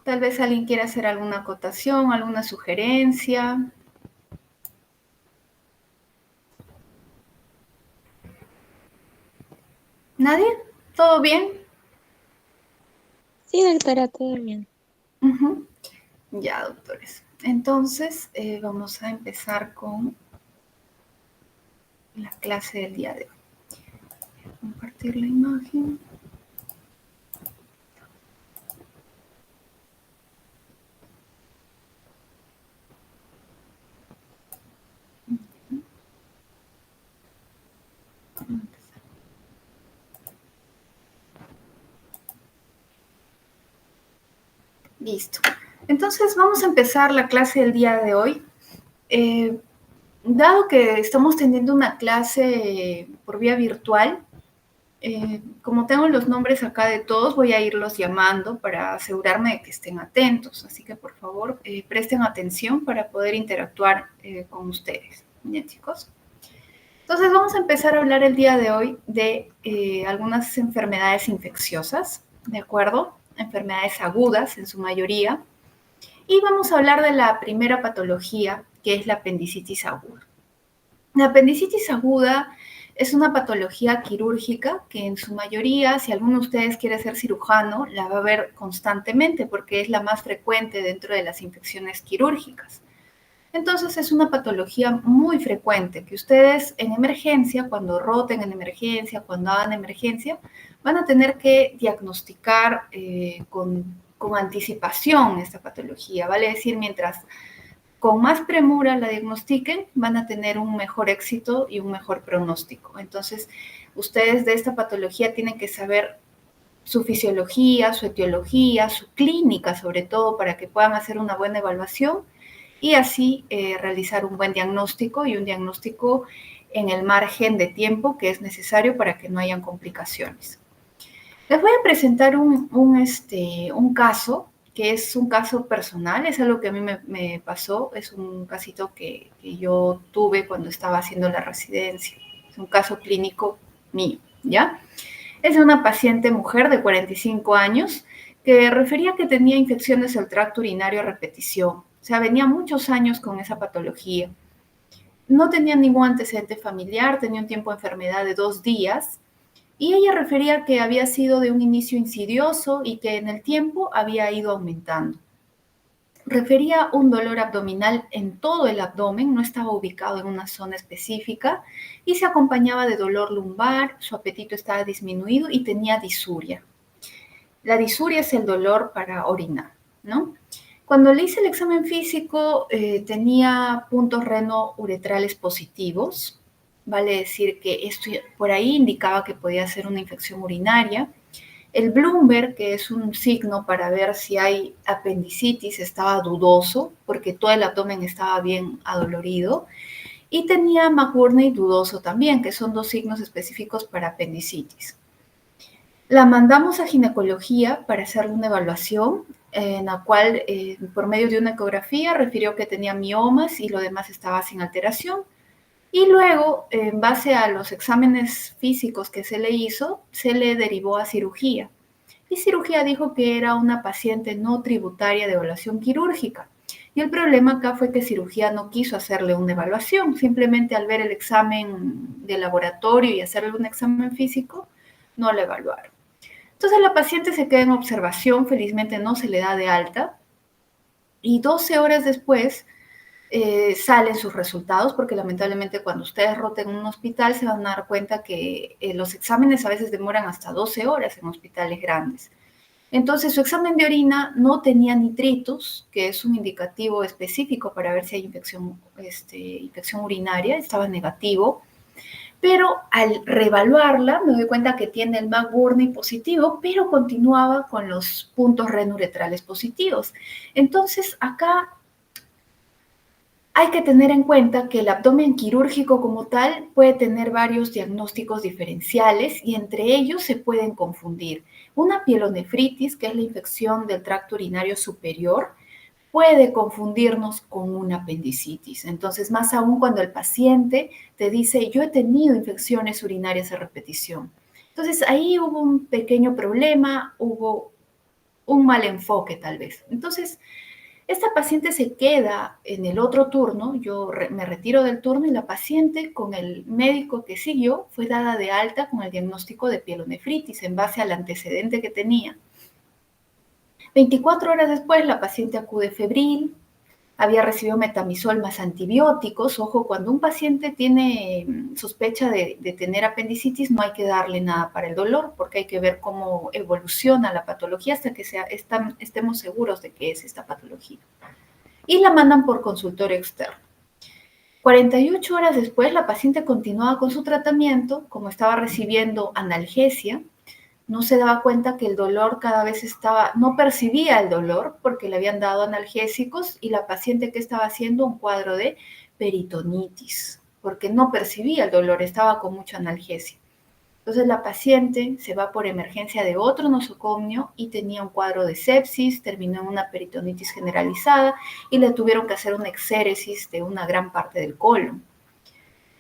Tal vez alguien quiera hacer alguna acotación, alguna sugerencia. ¿Nadie? ¿Todo bien? Sí, doctora, todo bien. Ujú. Ya, doctores. Entonces, vamos a empezar con la clase del día de hoy. Compartir la imagen. Listo. Entonces, vamos a empezar la clase del día de hoy. Dado que estamos teniendo una clase por vía virtual, como tengo los nombres acá de todos, voy a irlos llamando para asegurarme de que estén atentos. Así que, por favor, presten atención para poder interactuar con ustedes. Bien, chicos. Entonces, vamos a empezar a hablar el día de hoy de algunas enfermedades infecciosas, ¿de acuerdo? Enfermedades agudas en su mayoría. Y vamos a hablar de la primera patología, que es la apendicitis aguda. La apendicitis aguda es una patología quirúrgica que en su mayoría, si alguno de ustedes quiere ser cirujano, la va a ver constantemente porque es la más frecuente dentro de las infecciones quirúrgicas. Entonces es una patología muy frecuente que ustedes en emergencia, cuando roten en emergencia, cuando hagan emergencia, van a tener que diagnosticar con anticipación esta patología. Vale decir, mientras con más premura la diagnostiquen, van a tener un mejor éxito y un mejor pronóstico. Entonces, ustedes de esta patología tienen que saber su fisiología, su etiología, su clínica sobre todo, para que puedan hacer una buena evaluación y así realizar un buen diagnóstico y un diagnóstico en el margen de tiempo que es necesario para que no hayan complicaciones. Les voy a presentar un caso que es un caso personal, es algo que a mí me pasó, es un casito que yo tuve cuando estaba haciendo la residencia, es un caso clínico mío, ¿ya? Es de una paciente mujer de 45 años que refería que tenía infecciones del tracto urinario a repetición, o sea, venía muchos años con esa patología. No tenía ningún antecedente familiar, tenía un tiempo de enfermedad de 2 días, y ella refería que había sido de un inicio insidioso y que en el tiempo había ido aumentando. Refería un dolor abdominal en todo el abdomen, no estaba ubicado en una zona específica y se acompañaba de dolor lumbar, su apetito estaba disminuido y tenía disuria. La disuria es el dolor para orinar, ¿no? Cuando le hice el examen físico, tenía puntos renouretrales positivos, vale decir que esto por ahí indicaba que podía ser una infección urinaria. El Bloomberg, que es un signo para ver si hay apendicitis, estaba dudoso porque todo el abdomen estaba bien adolorido. Y tenía McBurney dudoso también, que son dos signos específicos para apendicitis. La mandamos a ginecología para hacerle una evaluación en la cual, por medio de una ecografía, refirió que tenía miomas y lo demás estaba sin alteración. Y luego, en base a los exámenes físicos que se le hizo, se le derivó a cirugía. Y cirugía dijo que era una paciente no tributaria de evaluación quirúrgica. Y el problema acá fue que cirugía no quiso hacerle una evaluación, simplemente al ver el examen de laboratorio y hacerle un examen físico, no la evaluaron. Entonces la paciente se queda en observación, felizmente no se le da de alta, y 12 horas después salen sus resultados, porque lamentablemente cuando ustedes roten en un hospital se van a dar cuenta que los exámenes a veces demoran hasta 12 horas en hospitales grandes. Entonces su examen de orina no tenía nitritos, que es un indicativo específico para ver si hay infección urinaria, estaba negativo. Pero al reevaluarla me doy cuenta que tiene el McBurney positivo, pero continuaba con los puntos renouretrales positivos. Entonces acá hay que tener en cuenta que el abdomen quirúrgico como tal puede tener varios diagnósticos diferenciales y entre ellos se pueden confundir. Una pielonefritis, que es la infección del tracto urinario superior, puede confundirnos con una apendicitis. Entonces, más aún cuando el paciente te dice, yo he tenido infecciones urinarias a repetición. Entonces, ahí hubo un pequeño problema, hubo un mal enfoque tal vez. Entonces, esta paciente se queda en el otro turno, yo me retiro del turno y la paciente con el médico que siguió fue dada de alta con el diagnóstico de pielonefritis en base al antecedente que tenía. 24 horas después la paciente acude febril, había recibido metamizol más antibióticos. Ojo, cuando un paciente tiene sospecha de tener apendicitis, no hay que darle nada para el dolor, porque hay que ver cómo evoluciona la patología hasta que estemos seguros de que es esta patología. Y la mandan por consultorio externo. 48 horas después, la paciente continuaba con su tratamiento, como estaba recibiendo analgesia, no se daba cuenta que el dolor cada vez no percibía el dolor porque le habían dado analgésicos y la paciente que estaba haciendo un cuadro de peritonitis, porque no percibía el dolor, estaba con mucha analgesia. Entonces la paciente se va por emergencia de otro nosocomio y tenía un cuadro de sepsis, terminó en una peritonitis generalizada y le tuvieron que hacer una exéresis de una gran parte del colon.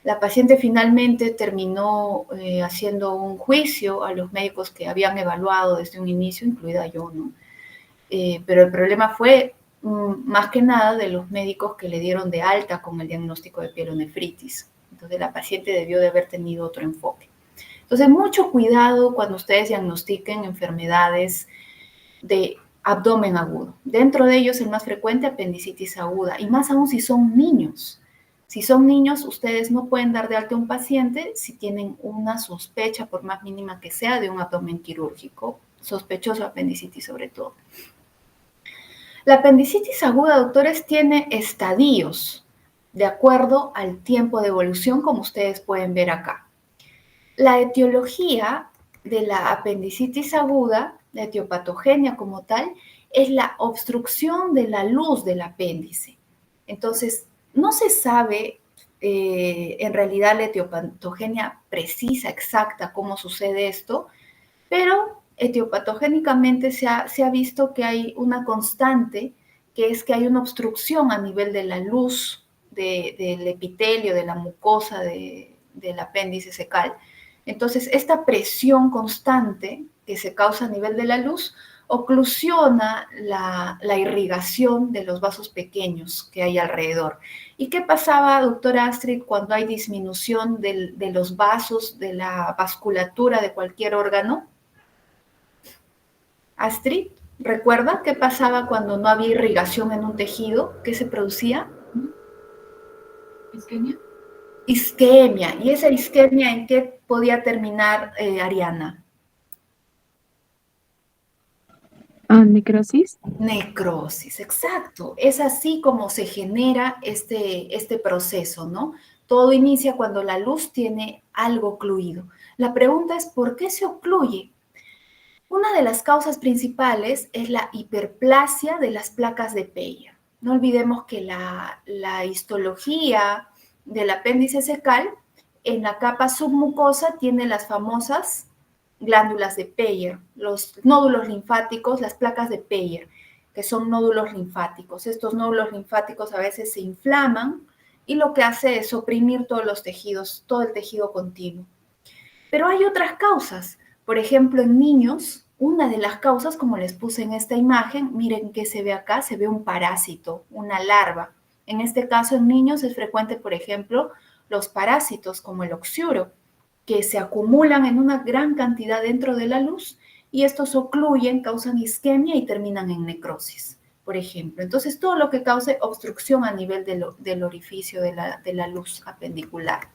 La paciente finalmente terminó haciendo un juicio a los médicos que habían evaluado desde un inicio, incluida yo, ¿no? Pero el problema fue más que nada de los médicos que le dieron de alta con el diagnóstico de pielonefritis. Entonces la paciente debió de haber tenido otro enfoque. Entonces mucho cuidado cuando ustedes diagnostiquen enfermedades de abdomen agudo. Dentro de ellos el más frecuente, apendicitis aguda, y más aún si son niños. Si son niños, ustedes no pueden dar de alta a un paciente si tienen una sospecha, por más mínima que sea, de un abdomen quirúrgico, sospechoso de apendicitis sobre todo. La apendicitis aguda, doctores, tiene estadios de acuerdo al tiempo de evolución, como ustedes pueden ver acá. La etiología de la apendicitis aguda, la etiopatogenia como tal, es la obstrucción de la luz del apéndice. Entonces, no se sabe en realidad la etiopatogenia precisa, exacta, cómo sucede esto, pero etiopatogénicamente se ha visto que hay una constante, que es que hay una obstrucción a nivel de la luz del epitelio, de la mucosa del apéndice secal. Entonces, esta presión constante que se causa a nivel de la luz oclusiona la irrigación de los vasos pequeños que hay alrededor. ¿Y qué pasaba, doctora Astrid, cuando hay disminución de los vasos, de la vasculatura de cualquier órgano? Astrid, ¿recuerda qué pasaba cuando no había irrigación en un tejido? ¿Qué se producía? ¿Isquemia? Isquemia. ¿Y esa isquemia en qué podía terminar, Ariana? Necrosis. Necrosis, exacto. Es así como se genera este proceso, ¿no? Todo inicia cuando la luz tiene algo ocluido. La pregunta es, ¿por qué se ocluye? Una de las causas principales es la hiperplasia de las placas de Peyer. No olvidemos que la histología del apéndice secal en la capa submucosa tiene las famosas glándulas de Peyer, los nódulos linfáticos, las placas de Peyer, que son nódulos linfáticos. Estos nódulos linfáticos a veces se inflaman y lo que hace es oprimir todos los tejidos, todo el tejido continuo. Pero hay otras causas. Por ejemplo, en niños, una de las causas, como les puse en esta imagen, miren qué se ve acá, se ve un parásito, una larva. En este caso, en niños es frecuente, por ejemplo, los parásitos como el oxiuro, que se acumulan en una gran cantidad dentro de la luz y estos ocluyen, causan isquemia y terminan en necrosis, por ejemplo. Entonces, todo lo que cause obstrucción a nivel del orificio de la luz apendicular.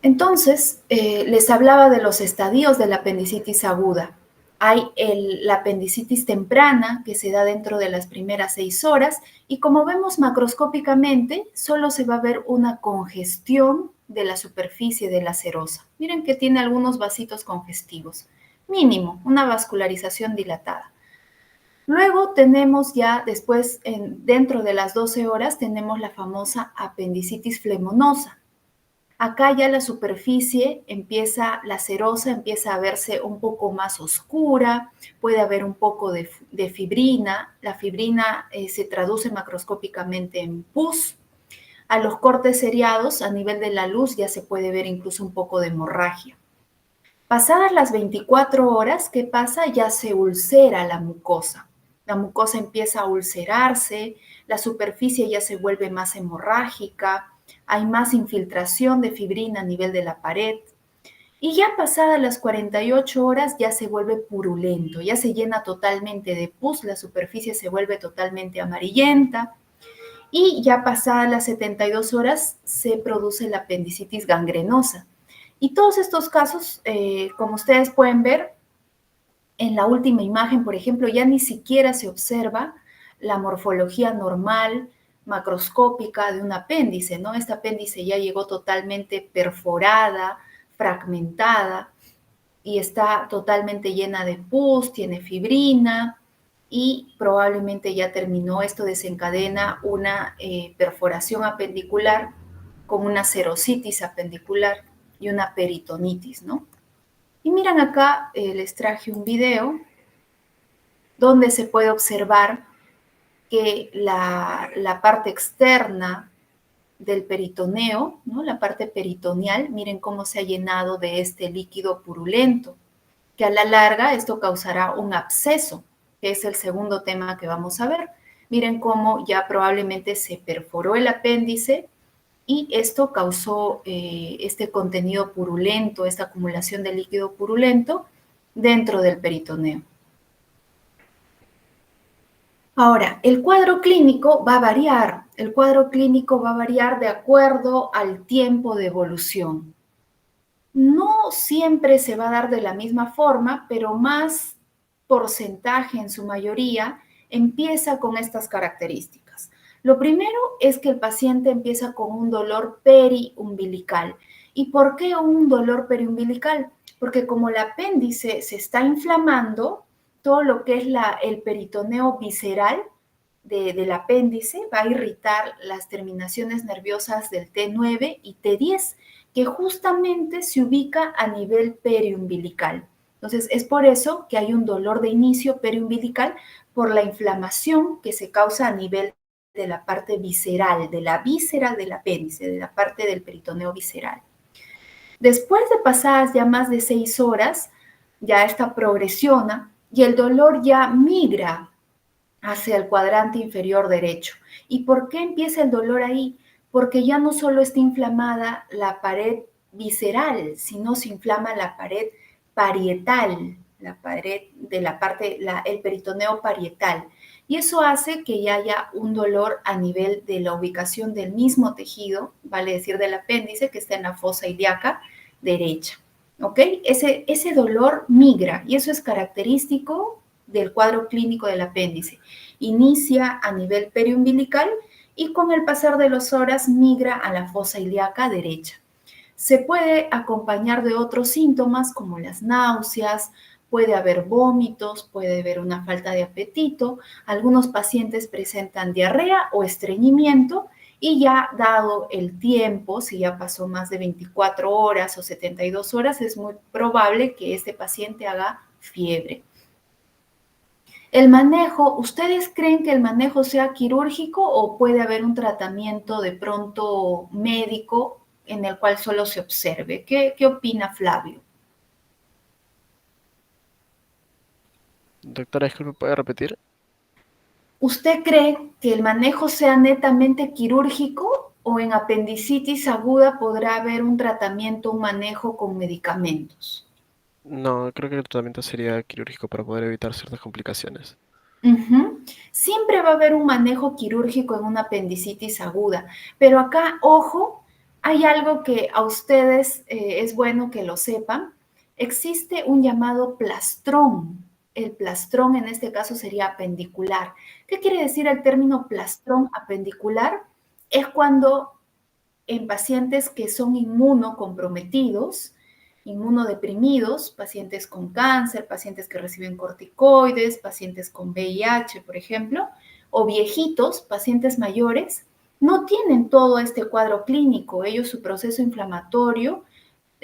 Entonces, les hablaba de los estadios de la apendicitis aguda. Hay la apendicitis temprana, que se da dentro de las primeras 6 horas, y como vemos macroscópicamente, solo se va a ver una congestión de la superficie de la serosa. Miren que tiene algunos vasitos congestivos. Mínimo, una vascularización dilatada. Luego tenemos ya después, dentro de las 12 horas, tenemos la famosa apendicitis flemonosa. Acá ya la superficie empieza, la serosa empieza a verse un poco más oscura, puede haber un poco de fibrina. La fibrina se traduce macroscópicamente en pus. A los cortes seriados, a nivel de la luz, ya se puede ver incluso un poco de hemorragia. Pasadas las 24 horas, ¿qué pasa? Ya se ulcera la mucosa. La mucosa empieza a ulcerarse, la superficie ya se vuelve más hemorrágica, hay más infiltración de fibrina a nivel de la pared. Y ya pasadas las 48 horas ya se vuelve purulento, ya se llena totalmente de pus, la superficie se vuelve totalmente amarillenta y ya pasadas las 72 horas se produce la apendicitis gangrenosa. Y todos estos casos, como ustedes pueden ver, en la última imagen, por ejemplo, ya ni siquiera se observa la morfología normal, macroscópica de un apéndice, ¿no? Esta apéndice ya llegó totalmente perforada, fragmentada y está totalmente llena de pus, tiene fibrina y probablemente ya terminó. Esto desencadena una perforación apendicular con una serositis apendicular y una peritonitis, ¿no? Y miran acá, les traje un video donde se puede observar que la parte externa del peritoneo, ¿no? La parte peritoneal, miren cómo se ha llenado de este líquido purulento, que a la larga esto causará un absceso, que es el segundo tema que vamos a ver. Miren cómo ya probablemente se perforó el apéndice y esto causó este contenido purulento, esta acumulación de líquido purulento dentro del peritoneo. Ahora, el cuadro clínico va a variar. El cuadro clínico va a variar de acuerdo al tiempo de evolución. No siempre se va a dar de la misma forma, pero más porcentaje en su mayoría empieza con estas características. Lo primero es que el paciente empieza con un dolor periumbilical. ¿Y por qué un dolor periumbilical? Porque como el apéndice se está inflamando, todo lo que es el peritoneo visceral del apéndice va a irritar las terminaciones nerviosas del T9 y T10, que justamente se ubica a nivel periumbilical. Entonces, es por eso que hay un dolor de inicio periumbilical por la inflamación que se causa a nivel de la parte visceral, de la víscera del apéndice, de la parte del peritoneo visceral. Después de pasadas ya más de 6 horas, ya esta progresiona y el dolor ya migra hacia el cuadrante inferior derecho. ¿Y por qué empieza el dolor ahí? Porque ya no solo está inflamada la pared visceral, sino se inflama la pared parietal, la pared de la parte, el peritoneo parietal. Y eso hace que ya haya un dolor a nivel de la ubicación del mismo tejido, vale decir del apéndice, que está en la fosa ilíaca derecha. ¿Ok? Ese dolor migra y eso es característico del cuadro clínico del apéndice. Inicia a nivel periumbilical y con el pasar de las horas migra a la fosa ilíaca derecha. Se puede acompañar de otros síntomas como las náuseas, puede haber vómitos, puede haber una falta de apetito, algunos pacientes presentan diarrea o estreñimiento y ya dado el tiempo, si ya pasó más de 24 horas o 72 horas, es muy probable que este paciente haga fiebre. El manejo, ¿ustedes creen que el manejo sea quirúrgico o puede haber un tratamiento de pronto médico en el cual solo se observe? ¿Qué opina Flavio? Doctora, disculpe, ¿puede repetir? ¿Usted cree que el manejo sea netamente quirúrgico o en apendicitis aguda podrá haber un tratamiento, un manejo con medicamentos? No, creo que el tratamiento sería quirúrgico para poder evitar ciertas complicaciones. Ujú. Siempre va a haber un manejo quirúrgico en una apendicitis aguda, pero acá, ojo, hay algo que a ustedes es bueno que lo sepan. Existe un llamado plastrón. El plastrón en este caso sería apendicular. ¿Qué quiere decir el término plastrón apendicular? Es cuando en pacientes que son inmunocomprometidos, inmunodeprimidos, pacientes con cáncer, pacientes que reciben corticoides, pacientes con VIH, por ejemplo, o viejitos, pacientes mayores, no tienen todo este cuadro clínico. Ellos, su proceso inflamatorio,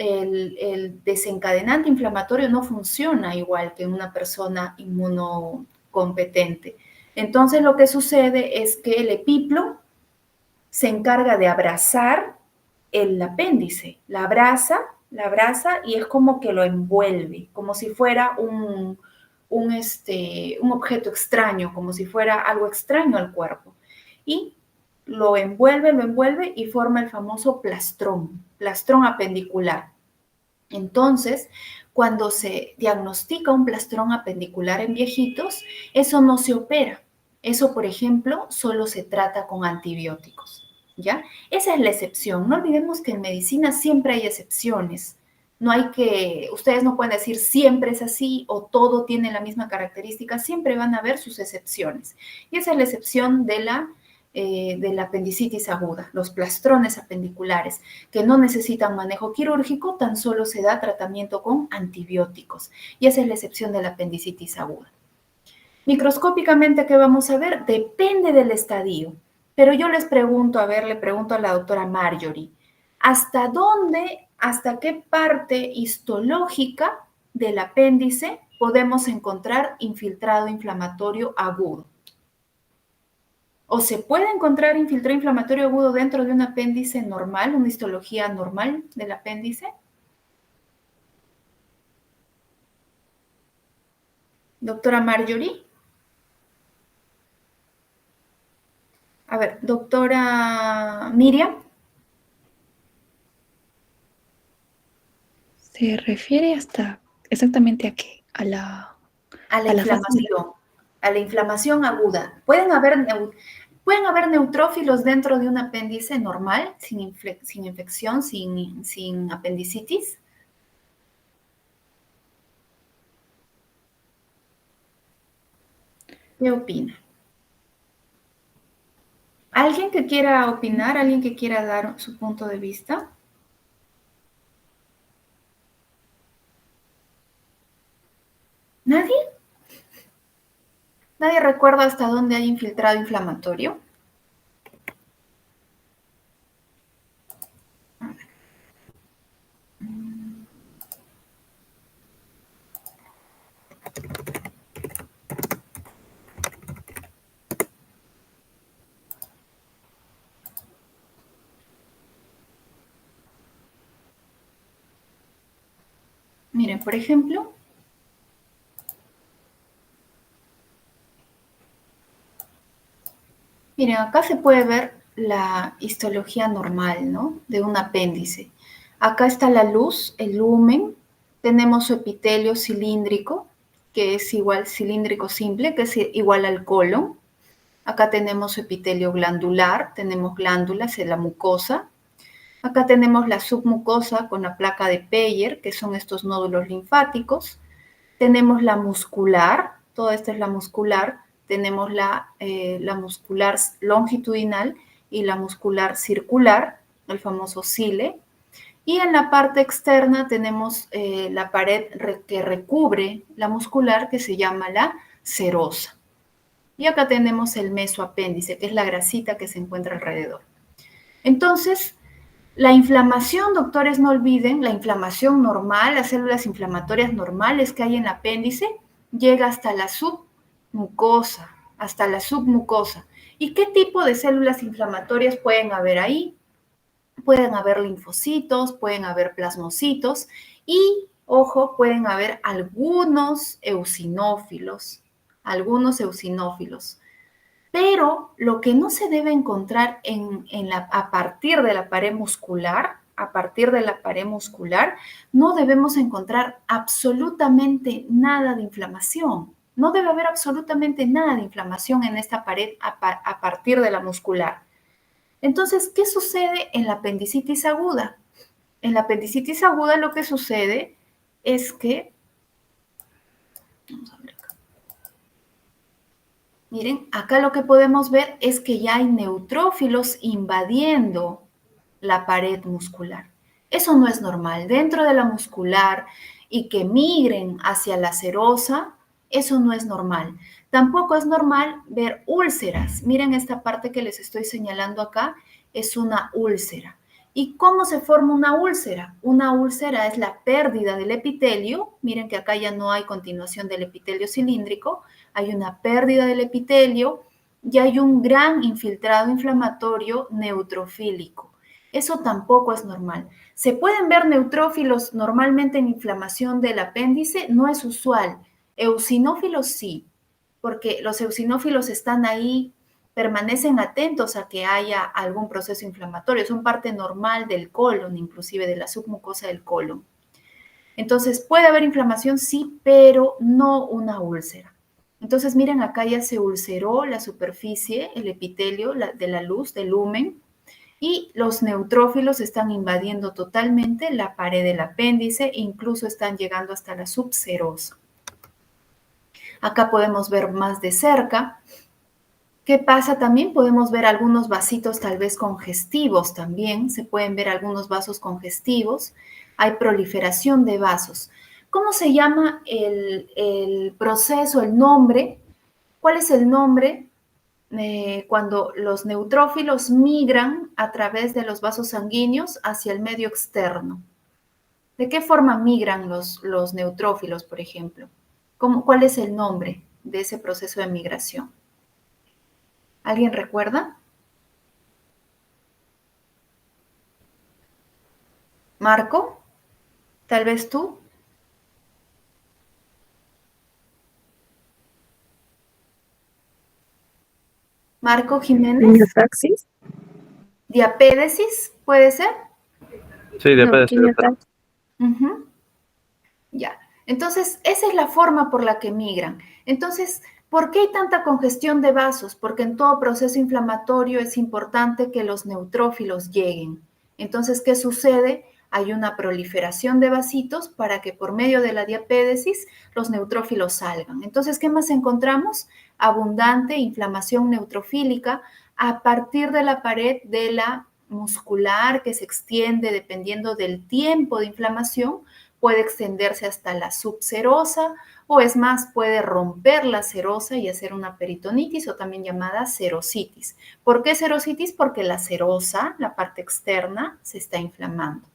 el desencadenante inflamatorio no funciona igual que en una persona inmunocompetente. Entonces, lo que sucede es que el epiplo se encarga de abrazar el apéndice, la abraza la abraza y es como que lo envuelve, como si fuera un objeto extraño, como si fuera algo extraño al cuerpo. Y lo envuelve y forma el famoso plastrón apendicular. Entonces, cuando se diagnostica un plastrón apendicular en viejitos, eso no se opera. Eso, por ejemplo, solo se trata con antibióticos, ¿ya? Esa es la excepción. No olvidemos que en medicina siempre hay excepciones. No hay que, ustedes no pueden decir siempre es así o todo tiene la misma característica, siempre van a haber sus excepciones. Y esa es la excepción de la apendicitis aguda, los plastrones apendiculares, que no necesitan manejo quirúrgico, tan solo se da tratamiento con antibióticos. Y esa es la excepción de la apendicitis aguda. Microscópicamente, ¿qué vamos a ver? Depende del estadio. Pero yo les pregunto, a ver, le pregunto a la doctora Marjorie, ¿hasta dónde, hasta qué parte histológica del apéndice podemos encontrar infiltrado inflamatorio agudo? ¿O se puede encontrar infiltrado inflamatorio agudo dentro de un apéndice normal, una histología normal del apéndice? Doctora Marjorie. A ver, doctora Miriam. ¿Se refiere hasta exactamente a qué? A la A la fase de inflamación, a la inflamación aguda. Pueden haber neutrófilos dentro de un apéndice normal, sin infección, sin apendicitis. ¿Qué opina? ¿Alguien que quiera opinar? ¿Alguien que quiera dar su punto de vista? ¿Nadie? ¿Nadie recuerda hasta dónde hay infiltrado inflamatorio? Miren, por ejemplo, miren, acá se puede ver la histología normal, ¿no? De un apéndice. Acá está la luz, el lumen. Tenemos su epitelio cilíndrico, que es igual cilíndrico simple, que es igual al colon. Acá tenemos su epitelio glandular, tenemos glándulas en la mucosa. Acá tenemos la submucosa con la placa de Peyer, que son estos nódulos linfáticos. Tenemos la muscular, toda esta es la muscular, tenemos la muscular longitudinal y la muscular circular, el famoso cile. Y en la parte externa tenemos la pared que recubre la muscular que se llama la serosa. Y acá tenemos el mesoapéndice, que es la grasita que se encuentra alrededor. Entonces, la inflamación, doctores, no olviden, la inflamación normal, las células inflamatorias normales que hay en el apéndice, llega hasta la submucosa, hasta la submucosa. ¿Y qué tipo de células inflamatorias pueden haber ahí? Pueden haber linfocitos, pueden haber plasmocitos y, ojo, pueden haber algunos eosinófilos, Pero lo que no se debe encontrar a partir de la pared muscular, no debemos encontrar absolutamente nada de inflamación. No debe haber absolutamente nada de inflamación en esta pared a partir de la muscular. Entonces, ¿qué sucede en la apendicitis aguda? En la apendicitis aguda lo que sucede es que, vamos a ver acá. Miren, acá lo que podemos ver es que ya hay neutrófilos invadiendo la pared muscular. Eso no es normal. Dentro de la muscular y que migren hacia la serosa, eso no es normal. Tampoco es normal ver úlceras. Miren esta parte que les estoy señalando acá, es una úlcera. ¿Y cómo se forma una úlcera? Una úlcera es la pérdida del epitelio. Miren que acá ya no hay continuación del epitelio cilíndrico, hay una pérdida del epitelio y hay un gran infiltrado inflamatorio neutrofílico. Eso tampoco es normal. ¿Se pueden ver neutrófilos normalmente en inflamación del apéndice? No es usual. Eosinófilos sí, porque los eosinófilos están ahí, permanecen atentos a que haya algún proceso inflamatorio, son parte normal del colon, inclusive de la submucosa del colon. Entonces, puede haber inflamación, sí, pero no una úlcera. Entonces, miren, acá ya se ulceró la superficie, el epitelio de la luz, del lumen, y los neutrófilos están invadiendo totalmente la pared del apéndice e incluso están llegando hasta la subserosa. Acá podemos ver más de cerca. ¿Qué pasa también? Podemos ver algunos vasitos tal vez congestivos también. Se pueden ver algunos vasos congestivos. Hay proliferación de vasos. ¿Cómo se llama el proceso, el nombre? ¿Cuál es el nombre cuando los neutrófilos migran a través de los vasos sanguíneos hacia el medio externo? ¿De qué forma migran los neutrófilos, por ejemplo? ¿Cuál es el nombre de ese proceso de migración? ¿Alguien recuerda? ¿Marco? ¿Tal vez tú? ¿Marco Jiménez? ¿Quimiotaxis? ¿Diapédesis? ¿Puede ser? Sí, No, depende. quimiotaxis. Ya. Entonces, esa es la forma por la que migran. Entonces, ¿por qué hay tanta congestión de vasos? Porque en todo proceso inflamatorio es importante que los neutrófilos lleguen. Entonces, ¿qué sucede? Hay una proliferación de vasitos para que por medio de la diapédesis los neutrófilos salgan. Entonces, ¿qué más encontramos? Abundante inflamación neutrofílica a partir de la pared de la muscular que se extiende dependiendo del tiempo de inflamación, puede extenderse hasta la subserosa o es más, puede romper la serosa y hacer una peritonitis o también llamada serositis. ¿Por qué serositis? Porque la serosa, la parte externa, se está inflamando.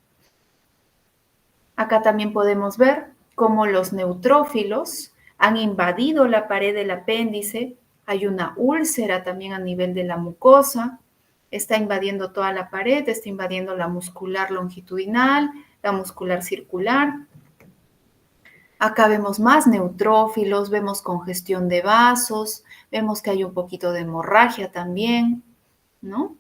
Acá también podemos ver cómo los neutrófilos han invadido la pared del apéndice. Hay una úlcera también a nivel de la mucosa. Está invadiendo toda la pared, está invadiendo la muscular longitudinal, la muscular circular. Acá vemos más neutrófilos, vemos congestión de vasos, vemos que hay un poquito de hemorragia también, ¿no?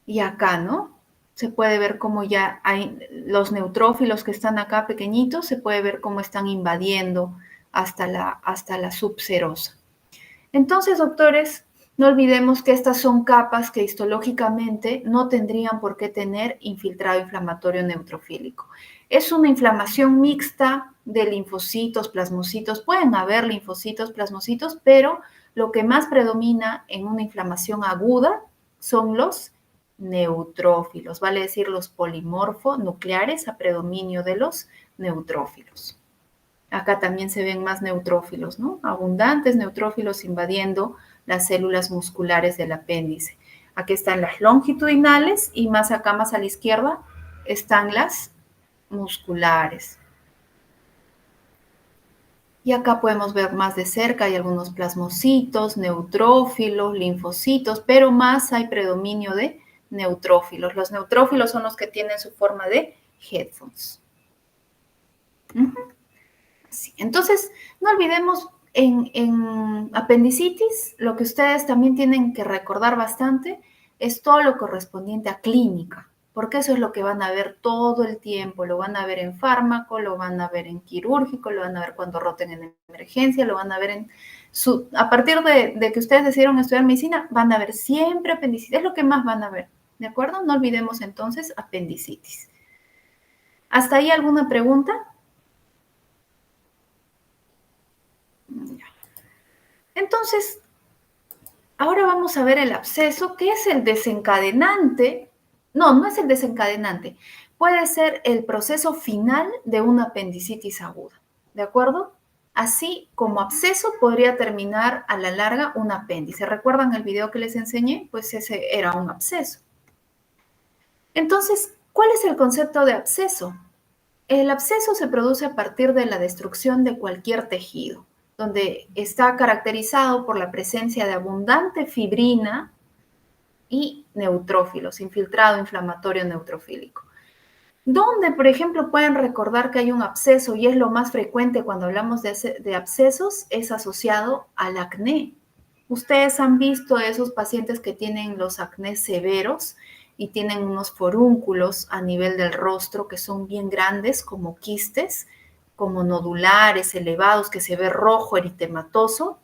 Y acá, ¿no? Se puede ver cómo ya hay los neutrófilos que están acá pequeñitos, se puede ver cómo están invadiendo hasta la subserosa. Entonces, doctores, no olvidemos que estas son capas que histológicamente no tendrían por qué tener infiltrado inflamatorio neutrofílico. Es una inflamación mixta de linfocitos, plasmocitos. Pueden haber linfocitos, plasmocitos, pero lo que más predomina en una inflamación aguda son los neutrófilos, vale decir los polimorfonucleares a predominio de los neutrófilos. Acá también se ven más neutrófilos, ¿no? Abundantes neutrófilos invadiendo las células musculares del apéndice. Aquí están las longitudinales y más acá, más a la izquierda, están las musculares. Y acá podemos ver más de cerca, hay algunos plasmocitos, neutrófilos, linfocitos, pero más hay predominio de neutrófilos. Los neutrófilos son los que tienen su forma de headphones. Sí. Entonces, no olvidemos en apendicitis, lo que ustedes también tienen que recordar bastante es todo lo correspondiente a clínica, porque eso es lo que van a ver todo el tiempo, lo van a ver en fármaco, lo van a ver en quirúrgico, lo van a ver cuando roten en emergencia, lo van a ver a partir de que ustedes decidieron estudiar medicina, van a ver siempre apendicitis, es lo que más van a ver, ¿de acuerdo? No olvidemos entonces apendicitis. ¿Hasta ahí alguna pregunta? Entonces, ahora vamos a ver el absceso, que es el desencadenante. No, no es el desencadenante. Puede ser el proceso final de una apendicitis aguda, ¿de acuerdo? Así como absceso podría terminar a la larga un apéndice. ¿Recuerdan el video que les enseñé? Pues ese era un absceso. Entonces, ¿cuál es el concepto de absceso? El absceso se produce a partir de la destrucción de cualquier tejido, donde está caracterizado por la presencia de abundante fibrina y neutrófilos, infiltrado inflamatorio neutrofílico. ¿Dónde, por ejemplo, pueden recordar que hay un absceso y es lo más frecuente cuando hablamos de abscesos? Es asociado al acné. Ustedes han visto a esos pacientes que tienen los acnés severos y tienen unos forúnculos a nivel del rostro que son bien grandes, como quistes, como nodulares, elevados, que se ve rojo, eritematoso.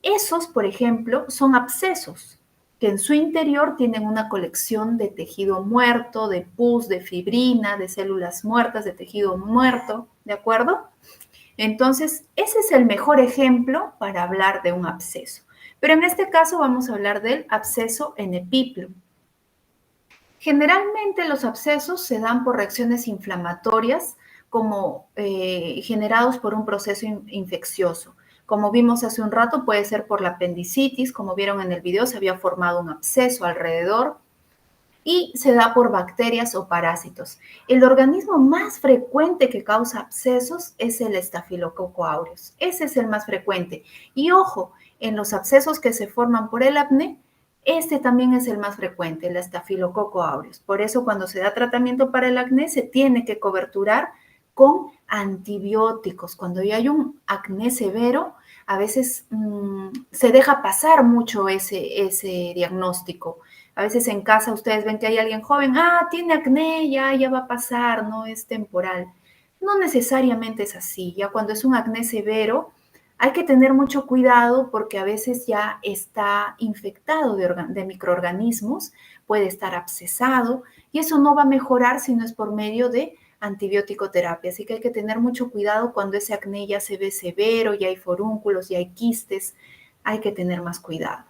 Esos, por ejemplo, son abscesos que en su interior tienen una colección de tejido muerto, de pus, de fibrina, de células muertas, de tejido muerto, ¿de acuerdo? Entonces, ese es el mejor ejemplo para hablar de un absceso. Pero en este caso vamos a hablar del absceso en epípleo. Generalmente los abscesos se dan por reacciones inflamatorias como generados por un proceso infeccioso. Como vimos hace un rato, puede ser por la apendicitis, como vieron en el video, se había formado un absceso alrededor y se da por bacterias o parásitos. El organismo más frecuente que causa abscesos es el Staphylococcus aureus. Ese es el más frecuente. Y ojo, en los abscesos que se forman por el acné, este también es el más frecuente, el Staphylococcus aureus. Por eso cuando se da tratamiento para el acné se tiene que coberturar con antibióticos. Cuando ya hay un acné severo, a veces se deja pasar mucho ese diagnóstico. A veces en casa ustedes ven que hay alguien joven, tiene acné, ya va a pasar, no es temporal. No necesariamente es así. Ya cuando es un acné severo, hay que tener mucho cuidado porque a veces ya está infectado de microorganismos, puede estar abscesado y eso no va a mejorar si no es por medio de antibiótico terapia. Así que hay que tener mucho cuidado cuando ese acné ya se ve severo, ya hay forúnculos, ya hay quistes, hay que tener más cuidado.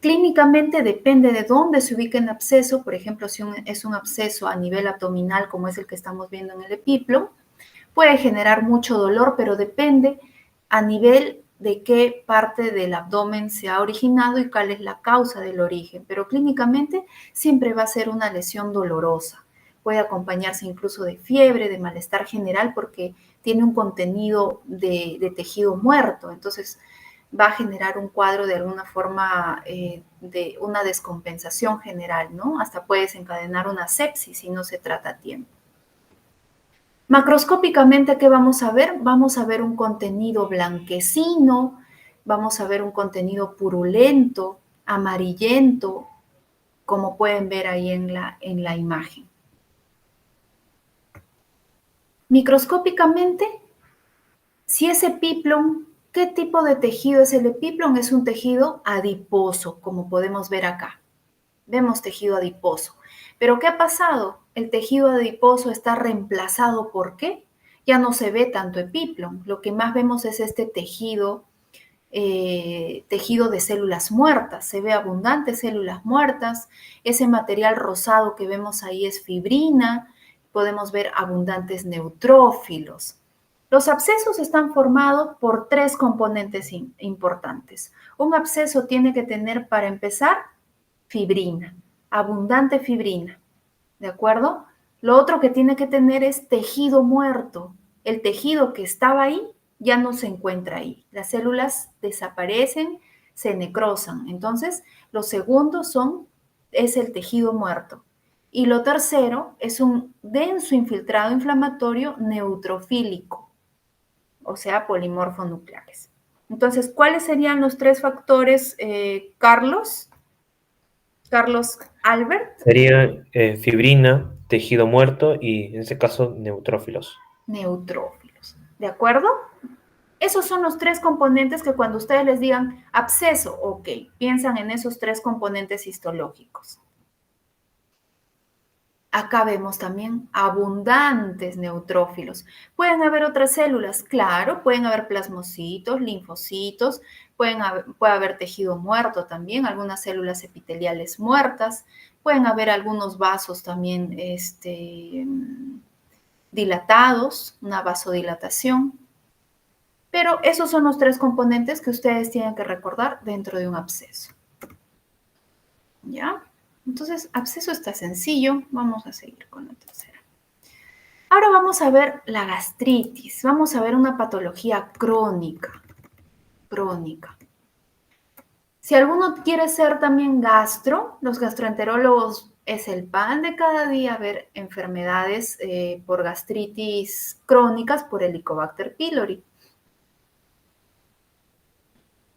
Clínicamente depende de dónde se ubique el absceso. Por ejemplo, si es un absceso a nivel abdominal, como es el que estamos viendo en el epípleo, puede generar mucho dolor, pero depende a nivel de qué parte del abdomen se ha originado y cuál es la causa del origen. Pero clínicamente siempre va a ser una lesión dolorosa. Puede acompañarse incluso de fiebre, de malestar general, porque tiene un contenido de tejido muerto. Entonces, va a generar un cuadro de alguna forma de una descompensación general, ¿no? Hasta puede desencadenar una sepsis si no se trata a tiempo. Macroscópicamente, ¿qué vamos a ver? Vamos a ver un contenido blanquecino, vamos a ver un contenido purulento, amarillento, como pueden ver ahí en la imagen. Microscópicamente, si es epíplon, ¿qué tipo de tejido es el epíplon? Es un tejido adiposo, como podemos ver acá. Vemos tejido adiposo. ¿Pero qué ha pasado? El tejido adiposo está reemplazado ¿por qué? Ya no se ve tanto epíplon. Lo que más vemos es este tejido de células muertas. Se ve abundantes células muertas. Ese material rosado que vemos ahí es fibrina. Podemos ver abundantes neutrófilos. Los abscesos están formados por tres componentes importantes. Un absceso tiene que tener, para empezar, fibrina, abundante fibrina, ¿de acuerdo? Lo otro que tiene que tener es tejido muerto. El tejido que estaba ahí ya no se encuentra ahí. Las células desaparecen, se necrosan. Entonces, lo segundo es el tejido muerto. Y lo tercero es un denso infiltrado inflamatorio neutrofílico, o sea, polimorfonucleares. Entonces, ¿cuáles serían los tres factores, Carlos? Carlos Albert. Sería fibrina, tejido muerto y en ese caso neutrófilos. Neutrófilos, ¿de acuerdo? Esos son los tres componentes que cuando ustedes les digan absceso, ok, piensan en esos tres componentes histológicos. Acá vemos también abundantes neutrófilos. ¿Pueden haber otras células? Claro, pueden haber plasmocitos, linfocitos, puede haber tejido muerto también, algunas células epiteliales muertas, pueden haber algunos vasos también dilatados, una vasodilatación. Pero esos son los tres componentes que ustedes tienen que recordar dentro de un absceso. ¿Ya? Entonces, absceso está sencillo. Vamos a seguir con la tercera. Ahora vamos a ver la gastritis. Vamos a ver una patología crónica. Si alguno quiere ser también gastro, los gastroenterólogos es el pan de cada día ver enfermedades por gastritis crónicas por Helicobacter pylori.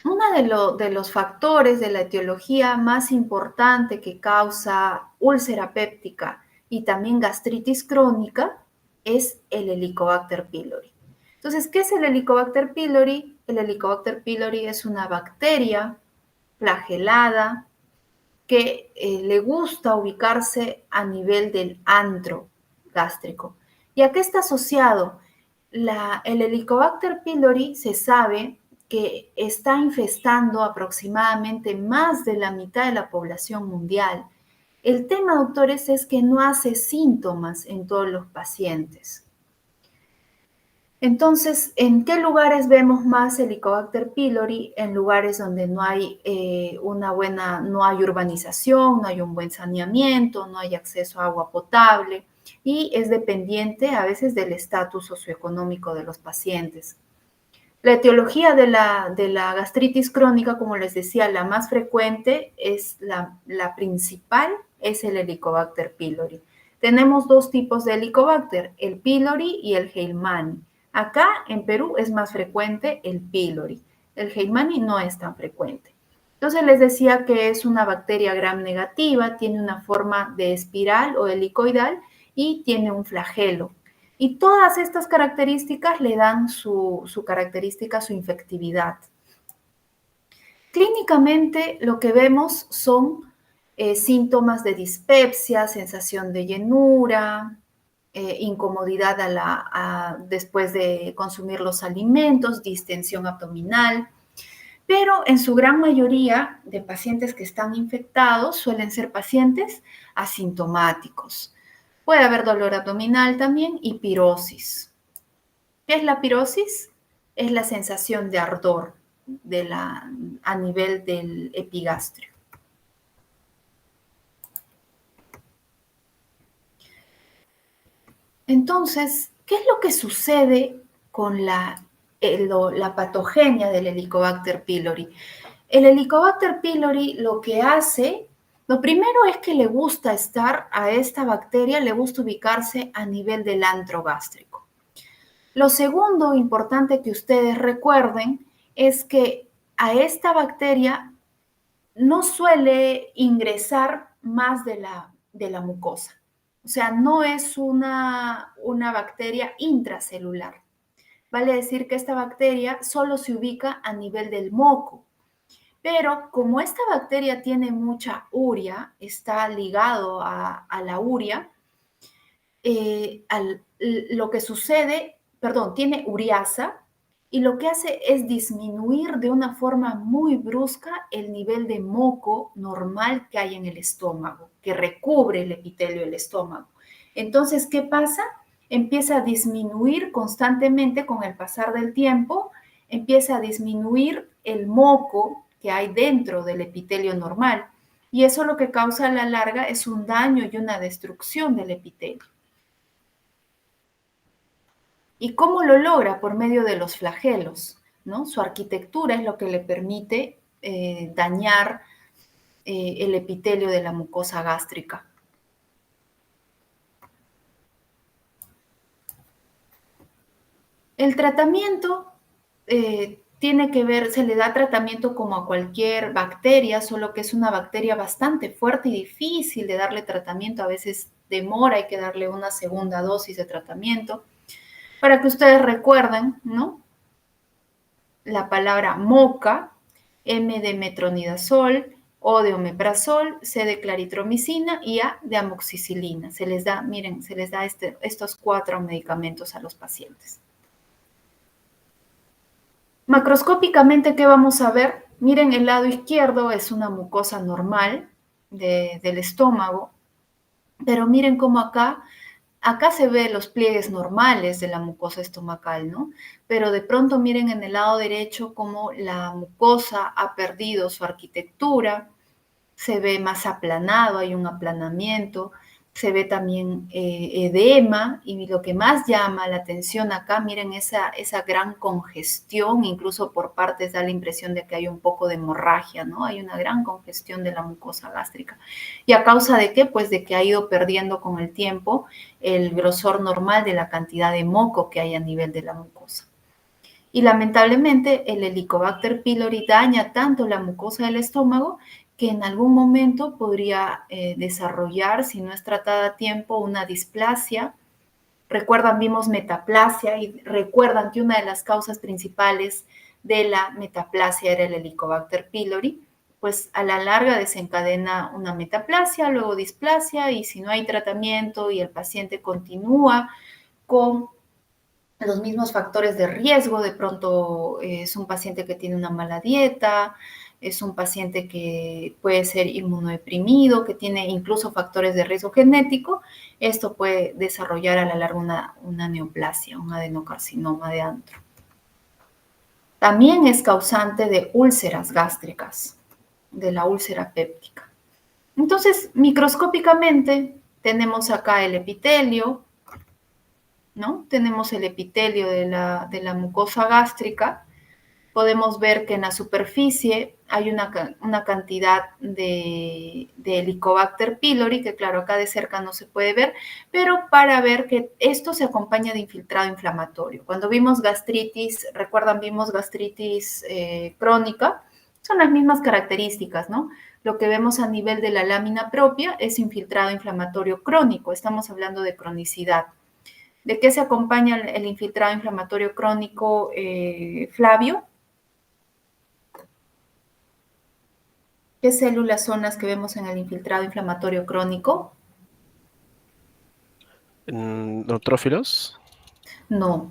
Uno de los factores de la etiología más importante que causa úlcera péptica y también gastritis crónica es el Helicobacter pylori. Entonces, ¿qué es el Helicobacter pylori? El Helicobacter pylori es una bacteria flagelada que le gusta ubicarse a nivel del antro gástrico. ¿Y a qué está asociado? El Helicobacter pylori se sabe que está infestando aproximadamente más de la mitad de la población mundial. El tema, doctores, es que no hace síntomas en todos los pacientes. Entonces, ¿en qué lugares vemos más Helicobacter pylori? En lugares donde no hay no hay urbanización, no hay un buen saneamiento, no hay acceso a agua potable y es dependiente a veces del estatus socioeconómico de los pacientes. La etiología de la gastritis crónica, como les decía, la más frecuente es la principal, es el Helicobacter pylori. Tenemos dos tipos de Helicobacter, el pylori y el Heilmanni. Acá en Perú es más frecuente el pylori. El Heilmanni no es tan frecuente. Entonces les decía que es una bacteria gram negativa, tiene una forma de espiral o helicoidal y tiene un flagelo. Y todas estas características le dan su característica, su infectividad. Clínicamente lo que vemos son síntomas de dispepsia, sensación de llenura, incomodidad después de consumir los alimentos, distensión abdominal, pero en su gran mayoría de pacientes que están infectados suelen ser pacientes asintomáticos. Puede haber dolor abdominal también y pirosis. ¿Qué es la pirosis? Es la sensación de ardor a nivel del epigastrio. Entonces, ¿qué es lo que sucede con la patogenia del Helicobacter pylori? El Helicobacter pylori lo que hace, lo primero es que le gusta estar a esta bacteria, le gusta ubicarse a nivel del antro gástrico. Lo segundo importante que ustedes recuerden es que a esta bacteria no suele ingresar más de la mucosa. O sea, no es una bacteria intracelular. Vale decir que esta bacteria solo se ubica a nivel del moco. Pero como esta bacteria tiene mucha urea, está ligado a la urea, lo que sucede, tiene uriasa, y lo que hace es disminuir de una forma muy brusca el nivel de moco normal que hay en el estómago, que recubre el epitelio del estómago. Entonces, ¿qué pasa? Empieza a disminuir constantemente con el pasar del tiempo, empieza a disminuir el moco que hay dentro del epitelio normal. Y eso lo que causa a la larga es un daño y una destrucción del epitelio. ¿Y cómo lo logra? Por medio de los flagelos, ¿no? Su arquitectura es lo que le permite dañar el epitelio de la mucosa gástrica. El tratamiento tiene que ver, se le da tratamiento como a cualquier bacteria, solo que es una bacteria bastante fuerte y difícil de darle tratamiento. A veces demora, hay que darle una segunda dosis de tratamiento. Para que ustedes recuerden, ¿no? La palabra moca, M de metronidazol, O de omeprazol, C de claritromicina y A de amoxicilina. Se les da, miren, se les da estos 4 medicamentos a los pacientes. Macroscópicamente, ¿qué vamos a ver? Miren, el lado izquierdo es una mucosa normal del estómago, pero miren cómo acá se ven los pliegues normales de la mucosa estomacal, ¿no? Pero de pronto miren en el lado derecho cómo la mucosa ha perdido su arquitectura, se ve más aplanado, hay un aplanamiento, se ve también edema, y lo que más llama la atención acá, miren esa gran congestión, incluso por partes da la impresión de que hay un poco de hemorragia, ¿no? Hay una gran congestión de la mucosa gástrica. ¿Y a causa de qué? Pues de que ha ido perdiendo con el tiempo el grosor normal de la cantidad de moco que hay a nivel de la mucosa. Y lamentablemente el Helicobacter pylori daña tanto la mucosa del estómago que en algún momento podría desarrollar, si no es tratada a tiempo, una displasia. Recuerdan, vimos metaplasia y recuerdan que una de las causas principales de la metaplasia era el Helicobacter pylori, pues a la larga desencadena una metaplasia, luego displasia, y si no hay tratamiento y el paciente continúa con los mismos factores de riesgo, de pronto es un paciente que tiene una mala dieta, es un paciente que puede ser inmunodeprimido, que tiene incluso factores de riesgo genético, esto puede desarrollar a la larga una neoplasia, un adenocarcinoma de antro. También es causante de úlceras gástricas, de la úlcera péptica. Entonces, microscópicamente tenemos acá el epitelio, ¿no? Tenemos el epitelio de la mucosa gástrica. Podemos ver que en la superficie hay una cantidad de Helicobacter pylori, que claro, acá de cerca no se puede ver, pero para ver que esto se acompaña de infiltrado inflamatorio. Cuando vimos gastritis, recuerdan, vimos gastritis crónica, son las mismas características, ¿no? Lo que vemos a nivel de la lámina propia es infiltrado inflamatorio crónico, estamos hablando de cronicidad. ¿De qué se acompaña el infiltrado inflamatorio crónico, Flavio? ¿Qué células son las que vemos en el infiltrado inflamatorio crónico? ¿Neutrófilos? No.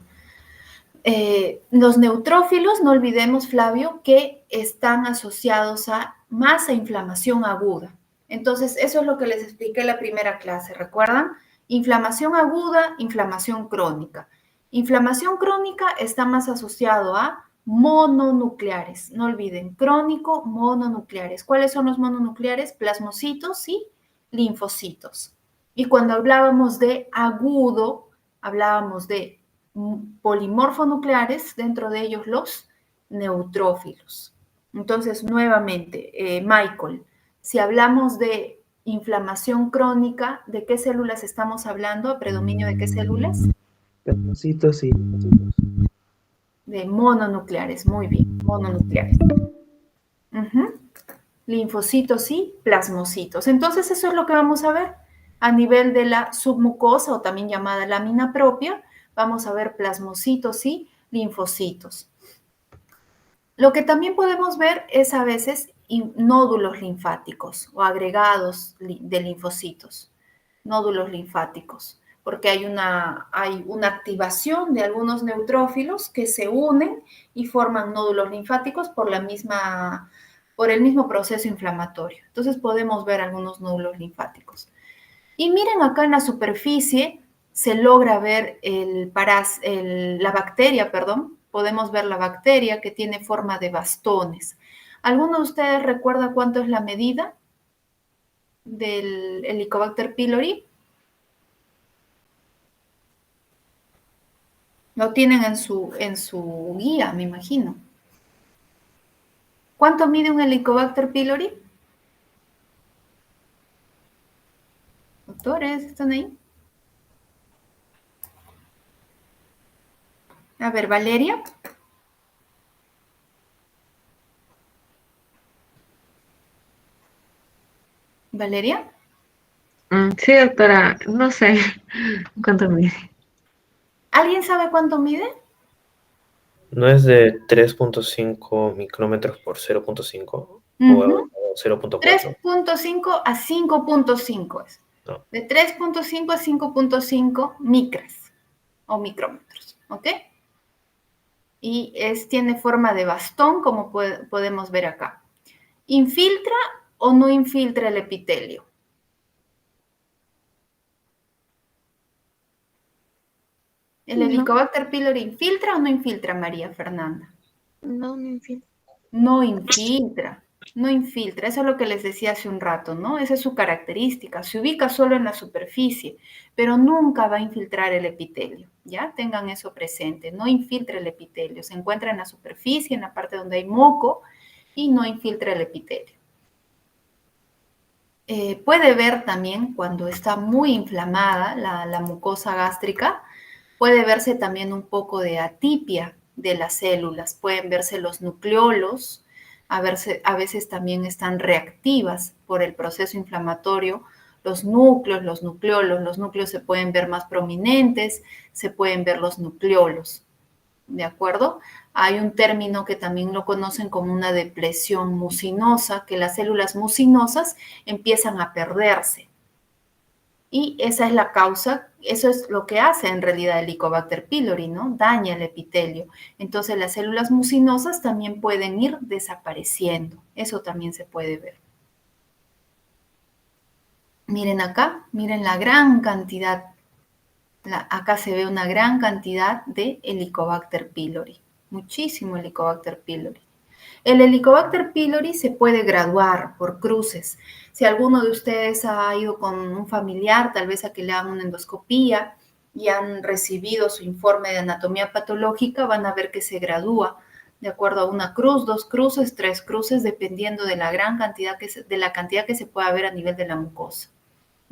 Los neutrófilos, no olvidemos, Flavio, que están asociados más a inflamación aguda. Entonces, eso es lo que les expliqué en la primera clase, ¿recuerdan? Inflamación aguda, inflamación crónica. Inflamación crónica está más asociado a mononucleares. No olviden, crónico, mononucleares. ¿Cuáles son los mononucleares? Plasmocitos y linfocitos. Y cuando hablábamos de agudo, hablábamos de polimorfonucleares, dentro de ellos los neutrófilos. Entonces, nuevamente, Michael, si hablamos de inflamación crónica, ¿de qué células estamos hablando? ¿A predominio de qué células? Plasmocitos y linfocitos. De mononucleares, muy bien, mononucleares. Linfocitos y plasmocitos. Entonces, eso es lo que vamos a ver. A nivel de la submucosa, o también llamada lámina propia, vamos a ver plasmocitos y linfocitos. Lo que también podemos ver es a veces nódulos linfáticos o agregados de linfocitos, nódulos linfáticos, porque hay una activación de algunos neutrófilos que se unen y forman nódulos linfáticos por el mismo proceso inflamatorio. Entonces podemos ver algunos nódulos linfáticos. Y miren acá en la superficie se logra ver la bacteria, podemos ver la bacteria que tiene forma de bastones. ¿Alguno de ustedes recuerda cuánto es la medida del Helicobacter pylori? Lo tienen en su guía, me imagino. ¿Cuánto mide un Helicobacter pylori? Doctores, ¿están ahí? A ver, Valeria. ¿Valeria? Sí, doctora, no sé cuánto mide. ¿Alguien sabe cuánto mide? ¿No es de 3.5 micrómetros por 0.5 o 0.4? 3.5 a 5.5 es. No. De 3.5 a 5.5 micras o micrómetros, ¿ok? Y tiene forma de bastón, como podemos ver acá. ¿Infiltra o no infiltra el epitelio? ¿El Helicobacter pylori infiltra o no infiltra, María Fernanda? No infiltra. No infiltra. no infiltra, eso es lo que les decía hace un rato, ¿no? Esa es su característica, se ubica solo en la superficie, pero nunca va a infiltrar el epitelio, ¿ya? Tengan eso presente, no infiltra el epitelio, se encuentra en la superficie, en la parte donde hay moco, y no infiltra el epitelio. Puede ver también cuando está muy inflamada la mucosa gástrica, puede verse también un poco de atipia de las células, pueden verse los nucleolos, a veces también están reactivas por el proceso inflamatorio, los núcleos, los nucleolos, los núcleos se pueden ver más prominentes, se pueden ver los nucleolos, ¿de acuerdo? Hay un término que también lo conocen como una depresión mucinosa, que las células mucinosas empiezan a perderse. Y esa es la causa, eso es lo que hace en realidad el Helicobacter pylori, ¿no? Daña el epitelio. Entonces las células mucinosas también pueden ir desapareciendo. Eso también se puede ver. Miren acá, miren la gran cantidad. Acá se ve una gran cantidad de Helicobacter pylori. Muchísimo Helicobacter pylori. El Helicobacter pylori se puede graduar por cruces. Si alguno de ustedes ha ido con un familiar, tal vez a que le hagan una endoscopía y han recibido su informe de anatomía patológica, van a ver que se gradúa de acuerdo a una cruz, 2 cruces, 3 cruces, dependiendo de la gran cantidad de la cantidad que se pueda ver a nivel de la mucosa.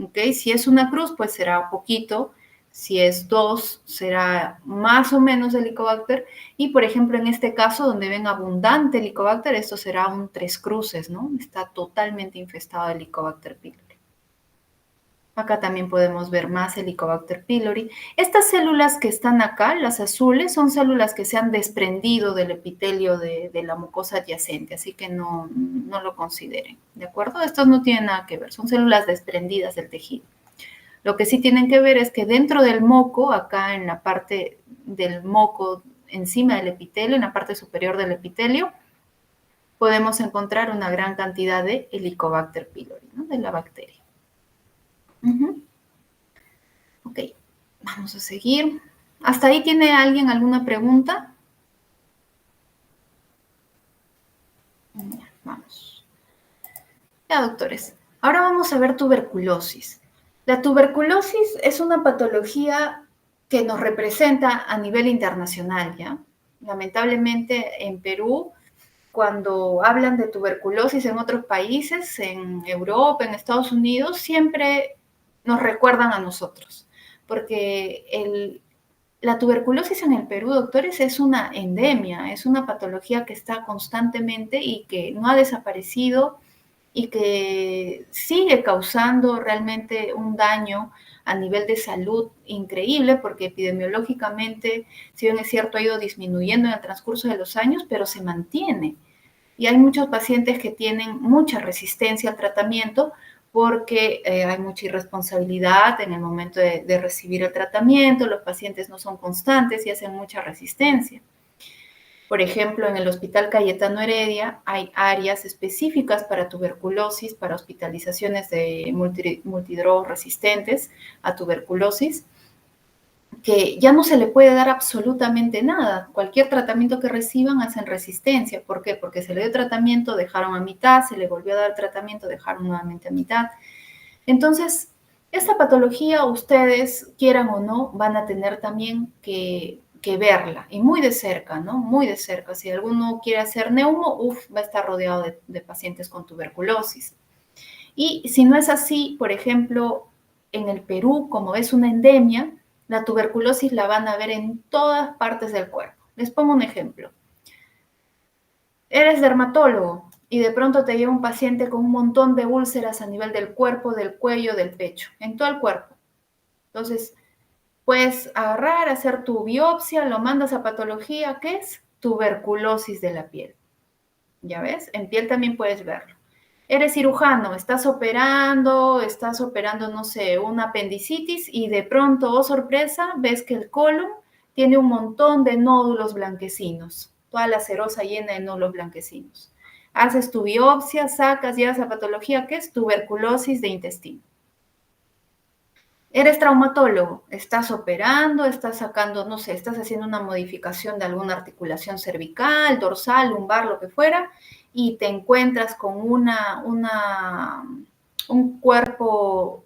¿Okay? Si es una cruz, pues será poquito. Si es 2, será más o menos Helicobacter. Y, por ejemplo, en este caso, donde ven abundante Helicobacter, esto será un 3 cruces, ¿no? Está totalmente infestado de Helicobacter pylori. Acá también podemos ver más Helicobacter pylori. Estas células que están acá, las azules, son células que se han desprendido del epitelio de la mucosa adyacente, así que no lo consideren, ¿de acuerdo? Estos no tienen nada que ver, son células desprendidas del tejido. Lo que sí tienen que ver es que dentro del moco, acá en la parte del moco, encima del epitelio, en la parte superior del epitelio, podemos encontrar una gran cantidad de Helicobacter pylori, ¿no? De la bacteria. Ok, vamos a seguir. ¿Hasta ahí tiene alguien alguna pregunta? Vamos. Ya, doctores. Ahora vamos a ver tuberculosis. La tuberculosis es una patología que nos representa a nivel internacional, ¿ya? Lamentablemente en Perú, cuando hablan de tuberculosis en otros países, en Europa, en Estados Unidos, siempre nos recuerdan a nosotros, porque la tuberculosis en el Perú, doctores, es una endemia, es una patología que está constantemente y que no ha desaparecido y que sigue causando realmente un daño a nivel de salud increíble, porque epidemiológicamente, si bien es cierto, ha ido disminuyendo en el transcurso de los años, pero se mantiene. Y hay muchos pacientes que tienen mucha resistencia al tratamiento porque hay mucha irresponsabilidad en el momento de recibir el tratamiento, los pacientes no son constantes y hacen mucha resistencia. Por ejemplo, en el Hospital Cayetano Heredia hay áreas específicas para tuberculosis, para hospitalizaciones de multidrogos resistentes a tuberculosis, que ya no se le puede dar absolutamente nada. Cualquier tratamiento que reciban hacen resistencia. ¿Por qué? Porque se le dio tratamiento, dejaron a mitad, se le volvió a dar tratamiento, dejaron nuevamente a mitad. Entonces, esta patología, ustedes, quieran o no, van a tener también que verla, y muy de cerca, ¿no? Muy de cerca. Si alguno quiere hacer neumo, va a estar rodeado de pacientes con tuberculosis. Y si no es así, por ejemplo, en el Perú, como es una endemia, la tuberculosis la van a ver en todas partes del cuerpo. Les pongo un ejemplo. Eres dermatólogo y de pronto te llega un paciente con un montón de úlceras a nivel del cuerpo, del cuello, del pecho, en todo el cuerpo. Entonces, puedes agarrar, hacer tu biopsia, lo mandas a patología, ¿qué es? Tuberculosis de la piel. ¿Ya ves? En piel también puedes verlo. Eres cirujano, estás operando, no sé, una apendicitis y de pronto, oh sorpresa, ves que el colon tiene un montón de nódulos blanquecinos, toda la serosa llena de nódulos blanquecinos. Haces tu biopsia, sacas, llevas a patología, ¿qué es? Tuberculosis de intestino. Eres traumatólogo, estás operando, estás sacando, no sé, estás haciendo una modificación de alguna articulación cervical, dorsal, lumbar, lo que fuera, y te encuentras con un cuerpo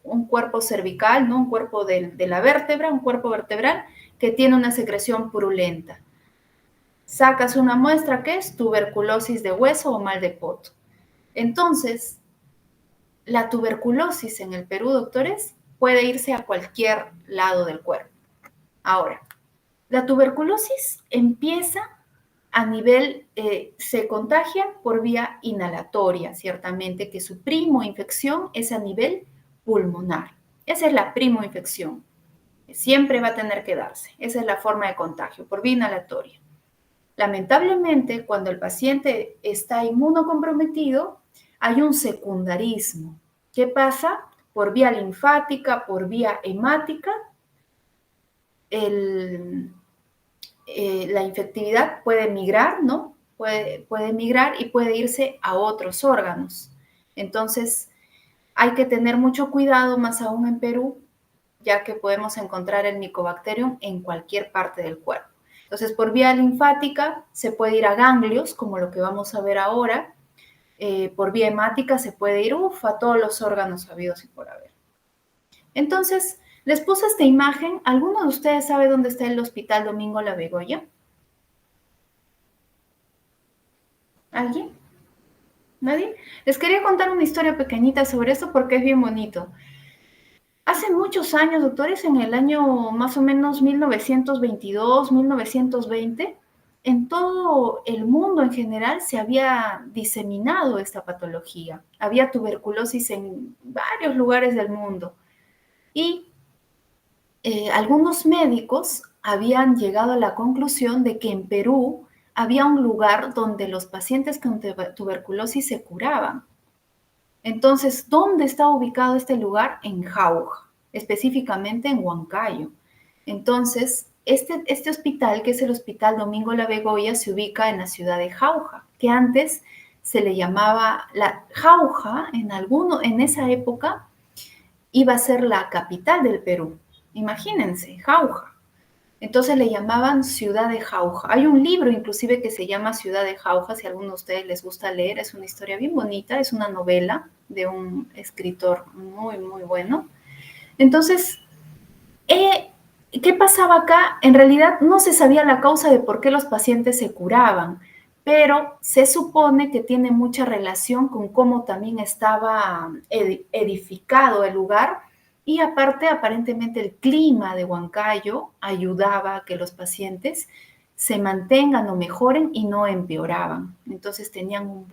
cervical, ¿no? Un cuerpo de la vértebra, un cuerpo vertebral que tiene una secreción purulenta. Sacas una muestra que es tuberculosis de hueso o mal de poto. Entonces, la tuberculosis en el Perú, doctores, puede irse a cualquier lado del cuerpo. Ahora, la tuberculosis empieza a nivel, se contagia por vía inhalatoria, ciertamente, que su primoinfección es a nivel pulmonar. Esa es la primoinfección. Siempre va a tener que darse. Esa es la forma de contagio, por vía inhalatoria. Lamentablemente, cuando el paciente está inmunocomprometido, hay un secundarismo. ¿Qué pasa? Por vía linfática, por vía hemática, la infectividad puede migrar, ¿no? Puede migrar y puede irse a otros órganos. Entonces, hay que tener mucho cuidado, más aún en Perú, ya que podemos encontrar el Mycobacterium en cualquier parte del cuerpo. Entonces, por vía linfática se puede ir a ganglios, como lo que vamos a ver ahora. Por vía hemática se puede ir a todos los órganos habidos y por haber. Entonces, les puse esta imagen. ¿Alguno de ustedes sabe dónde está el Hospital Domingo La Begoya? ¿Alguien? ¿Nadie? Les quería contar una historia pequeñita sobre esto porque es bien bonito. Hace muchos años, doctores, en el año más o menos 1922, 1920, en todo el mundo en general se había diseminado esta patología. Había tuberculosis en varios lugares del mundo. Y algunos médicos habían llegado a la conclusión de que en Perú había un lugar donde los pacientes con tuberculosis se curaban. Entonces, ¿dónde está ubicado este lugar? En Jauja, específicamente en Huancayo. Entonces, este hospital, que es el Hospital Domingo La Begoya, se ubica en la ciudad de Jauja, que antes se le llamaba la Jauja, en esa época iba a ser la capital del Perú. Imagínense, Jauja. Entonces le llamaban Ciudad de Jauja. Hay un libro inclusive que se llama Ciudad de Jauja, si a alguno de ustedes les gusta leer, es una historia bien bonita, es una novela de un escritor muy, muy bueno. Entonces, ¿qué pasaba acá? En realidad no se sabía la causa de por qué los pacientes se curaban, pero se supone que tiene mucha relación con cómo también estaba edificado el lugar. Y aparte, aparentemente el clima de Huancayo ayudaba a que los pacientes se mantengan o mejoren y no empeoraban. Entonces tenían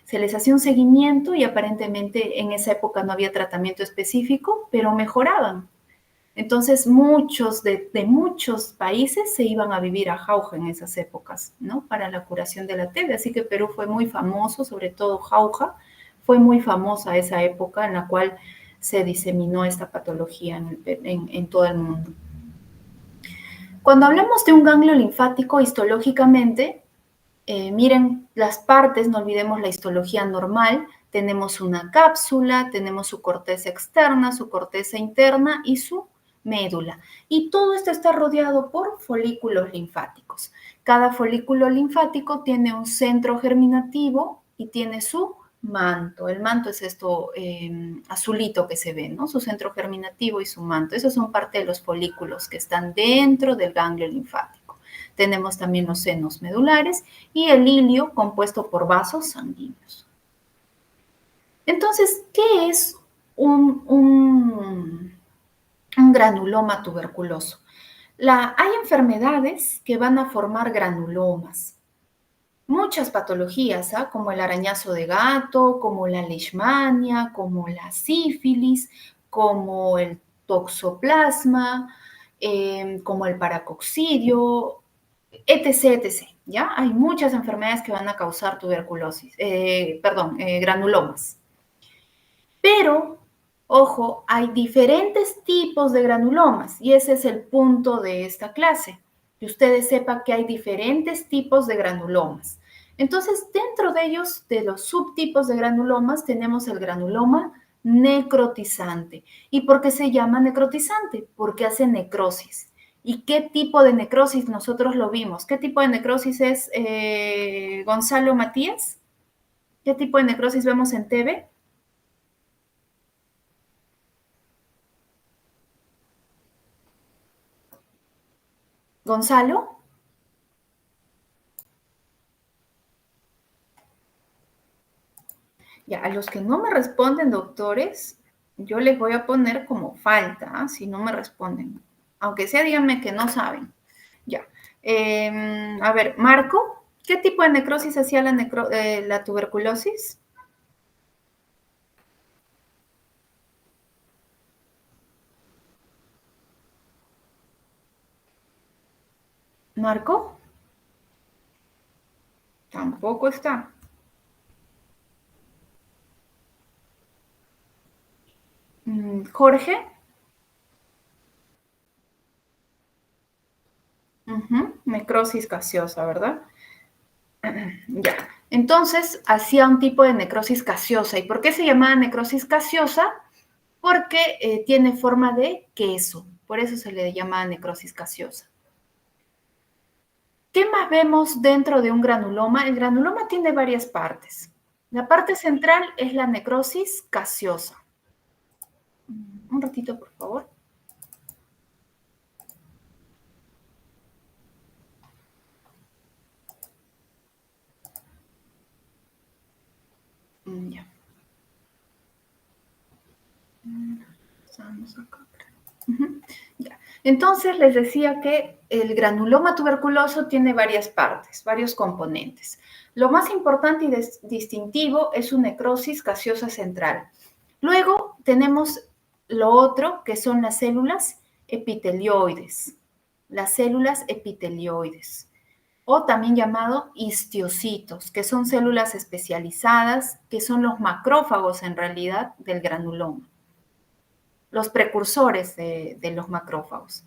se les hacía un seguimiento y aparentemente en esa época no había tratamiento específico, pero mejoraban. Entonces muchos de muchos países se iban a vivir a Jauja en esas épocas, ¿no? Para la curación de la TB. Así que Perú fue muy famoso, sobre todo Jauja, fue muy famosa esa época en la cual se diseminó esta patología en todo el mundo. Cuando hablamos de un ganglio linfático histológicamente, miren las partes, no olvidemos la histología normal, tenemos una cápsula, tenemos su corteza externa, su corteza interna y su médula. Y todo esto está rodeado por folículos linfáticos. Cada folículo linfático tiene un centro germinativo y tiene su manto. El manto es esto azulito que se ve, ¿no? Su centro germinativo y su manto. Esos son parte de los folículos que están dentro del ganglio linfático. Tenemos también los senos medulares y el hilio compuesto por vasos sanguíneos. Entonces, ¿qué es un granuloma tuberculoso? Hay enfermedades que van a formar granulomas. Muchas patologías, como el arañazo de gato, como la leishmania, como la sífilis, como el toxoplasma, como el paracoccidio, etc., etc., ¿ya? Hay muchas enfermedades que van a causar granulomas. Pero, ojo, hay diferentes tipos de granulomas y ese es el punto de esta clase. Que ustedes sepan que hay diferentes tipos de granulomas. Entonces, dentro de ellos, de los subtipos de granulomas, tenemos el granuloma necrotizante. ¿Y por qué se llama necrotizante? Porque hace necrosis. ¿Y qué tipo de necrosis nosotros lo vimos? ¿Qué tipo de necrosis es, Gonzalo Matías? ¿Qué tipo de necrosis vemos en TB? Gonzalo. Ya, a los que no me responden, doctores, yo les voy a poner como falta, ¿ah? Si no me responden. Aunque sea, díganme que no saben. Ya. A ver, Marco, ¿qué tipo de necrosis hacía la tuberculosis? ¿Marco? Tampoco está. ¿Jorge? Necrosis gaseosa, ¿verdad? Ya. Entonces, hacía un tipo de necrosis gaseosa. ¿Y por qué se llamaba necrosis gaseosa? Porque tiene forma de queso. Por eso se le llama necrosis gaseosa. ¿Qué más vemos dentro de un granuloma? El granuloma tiene varias partes. La parte central es la necrosis gaseosa. Un ratito, por favor. Ya. Vamos acá. Ya. Entonces, les decía que el granuloma tuberculoso tiene varias partes, varios componentes. Lo más importante y distintivo es su necrosis gaseosa central. Luego tenemos lo otro, que son las células epitelioides. Las células epitelioides, o también llamado histiocitos, que son células especializadas, que son los macrófagos en realidad del granuloma, los precursores de los macrófagos.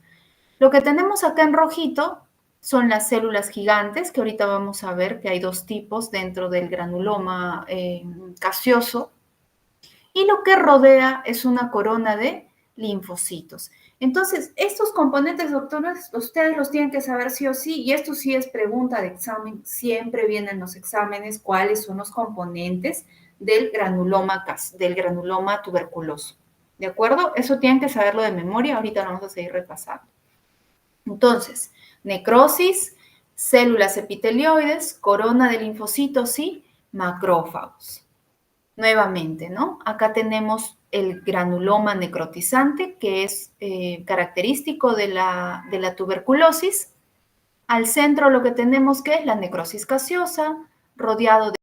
Lo que tenemos acá en rojito son las células gigantes, que ahorita vamos a ver que hay dos tipos dentro del granuloma gaseoso, y lo que rodea es una corona de linfocitos. Entonces, estos componentes, doctores, ustedes los tienen que saber sí o sí, y esto sí es pregunta de examen, siempre vienen en los exámenes cuáles son los componentes del granuloma tuberculoso. ¿De acuerdo? Eso tienen que saberlo de memoria, ahorita lo vamos a seguir repasando. Entonces, necrosis, células epitelioides, corona de linfocitos y macrófagos. Nuevamente, ¿no? Acá tenemos el granuloma necrotizante, que es característico de la tuberculosis. Al centro lo que tenemos que es la necrosis gaseosa, rodeado de